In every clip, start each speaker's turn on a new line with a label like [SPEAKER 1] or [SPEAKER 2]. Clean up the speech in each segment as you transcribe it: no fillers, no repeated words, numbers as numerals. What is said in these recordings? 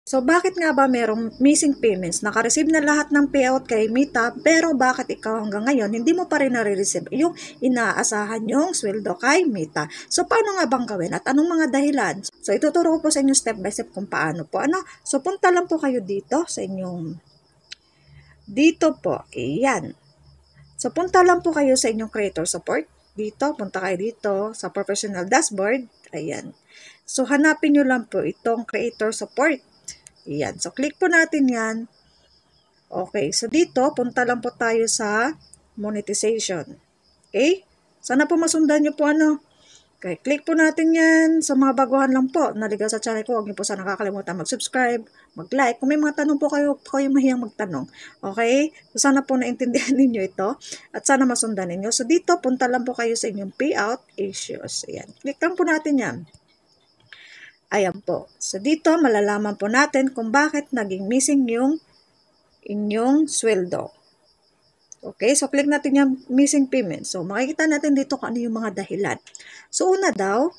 [SPEAKER 1] So, bakit nga ba merong missing payments? Naka-receive na lahat ng payout kay Mita, pero bakit ikaw hanggang ngayon, hindi mo pa rin nare-receive yung inaasahan yung sweldo kay Mita? So, paano nga bang gawin? At anong mga dahilan? So, ituturo ko po sa inyo step by step kung paano po. So, punta lang po kayo dito sa inyong, dito po, ayan. So, punta lang po kayo sa inyong creator support. Dito, punta kayo dito sa professional dashboard. Ayan. So, hanapin nyo lang po itong creator support. Ayan. So, click po natin yan. Okay. So, dito, punta lang po tayo sa monetization. Okay? Sana po masundan nyo po Okay. Click po natin yan. Sa mga baguhan lang po, naligaw sa channel ko, huwag nyo po sana nakakalimutan mag-subscribe, mag-like. Kung may mga tanong po kayo mahiyang magtanong. Okay? So, sana po naintindihan ninyo ito. At sana masundan ninyo. So, dito, punta lang po kayo sa inyong payout issues. Ayan. Click lang po natin yan. Ayan po. So, dito, malalaman po natin kung bakit naging missing yung inyong sweldo. Okay, so click natin yung missing payment. So, makikita natin dito kung ano yung mga dahilan. So, una daw,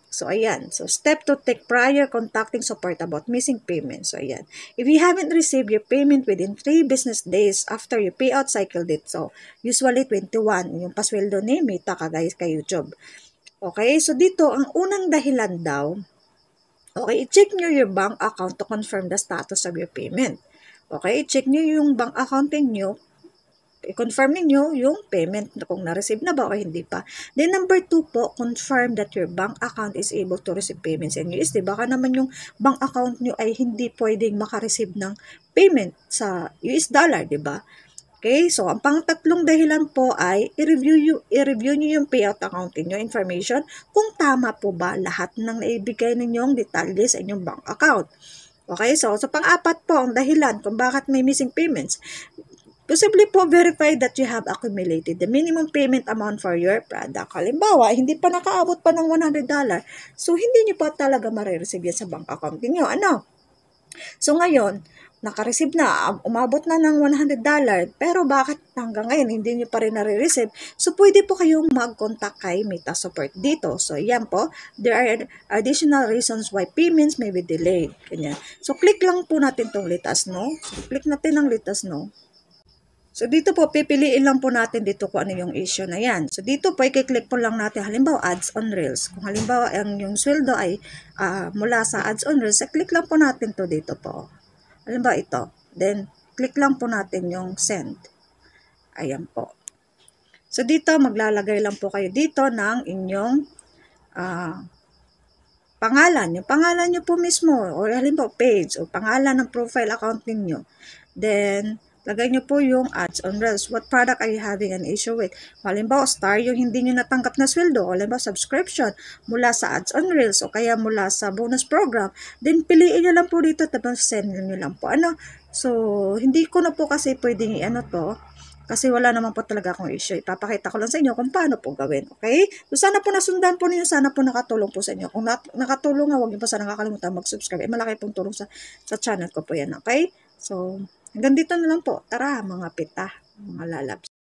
[SPEAKER 1] so ayan. So, step to take prior contacting support about missing payment. So, ayan. If you haven't received your payment within 3 business days after your payout cycle date, so, usually 21, yung pasweldo ni Mita kagaya kay YouTube. Okay, so dito, ang unang dahilan daw, okay, i-check nyo your bank account to confirm the status of your payment. Okay, i-check nyo yung bank account niyo, i-confirm niyo yung payment kung na-receive na ba o hindi pa. Then number 2 po, confirm that your bank account is able to receive payments in USD. Baka naman yung bank account niyo ay hindi pwedeng makareceive ng payment sa US dollar, di ba? Okay, so ang pang-tatlong dahilan po ay i-review niyo yung payout account niyo information kung tama po ba lahat ng naibigay ninyong detalye sa inyong bank account. Okay, so pang-apat po ang dahilan kung bakit may missing payments. Possibly po verify that you have accumulated the minimum payment amount for your product. Halimbawa, hindi pa nakaabot pa ng $100, so hindi niyo pa talaga marireceive yan sa bank account niyo. So ngayon, naka-receive na, umabot na ng $100, pero bakit hanggang ngayon hindi niyo pa rin nare-receive? So, pwede po kayong mag-contact kay Mita Support dito. So, yan po, there are additional reasons why payments may be delayed. Ganyan. So, click lang po natin itong let us know. So, click natin ang let us know. So, dito po, pipiliin lang po natin dito kung ano yung issue na yan. So, dito po, i-click po lang natin, halimbawa, ads on Reels. Kung halimbawa, yung sweldo ay mula sa ads on Reels, click lang po natin to dito po. Halimbawa, ito. Then, click lang po natin yung send. Ayan po. So, dito, maglalagay lang po kayo dito ng inyong pangalan. Yung pangalan nyo po mismo, o halimbawa, page, o pangalan ng profile account ninyo. Then, lagay nyo po yung ads on Reels. What product are you having an issue with? Halimbawa, star yung hindi nyo natanggap na sweldo. O halimbawa, subscription mula sa ads on Reels o kaya mula sa bonus program. Then, piliin nyo lang po dito tapos send nyo lang po. So, hindi ko na po kasi pwedeng to. Kasi wala naman po talaga akong issue. Ipapakita ko lang sa inyo kung paano po gawin. Okay? So, sana po nasundan po ninyo. Sana po nakatulong po sa inyo. Kung nakatulong huwag niyo pa sana nakakalimutan mag-subscribe. Malaki pong tulong sa channel ko po yan. Okay? So, hanggang dito na lang po. Tara, mga pita, mga lalabs.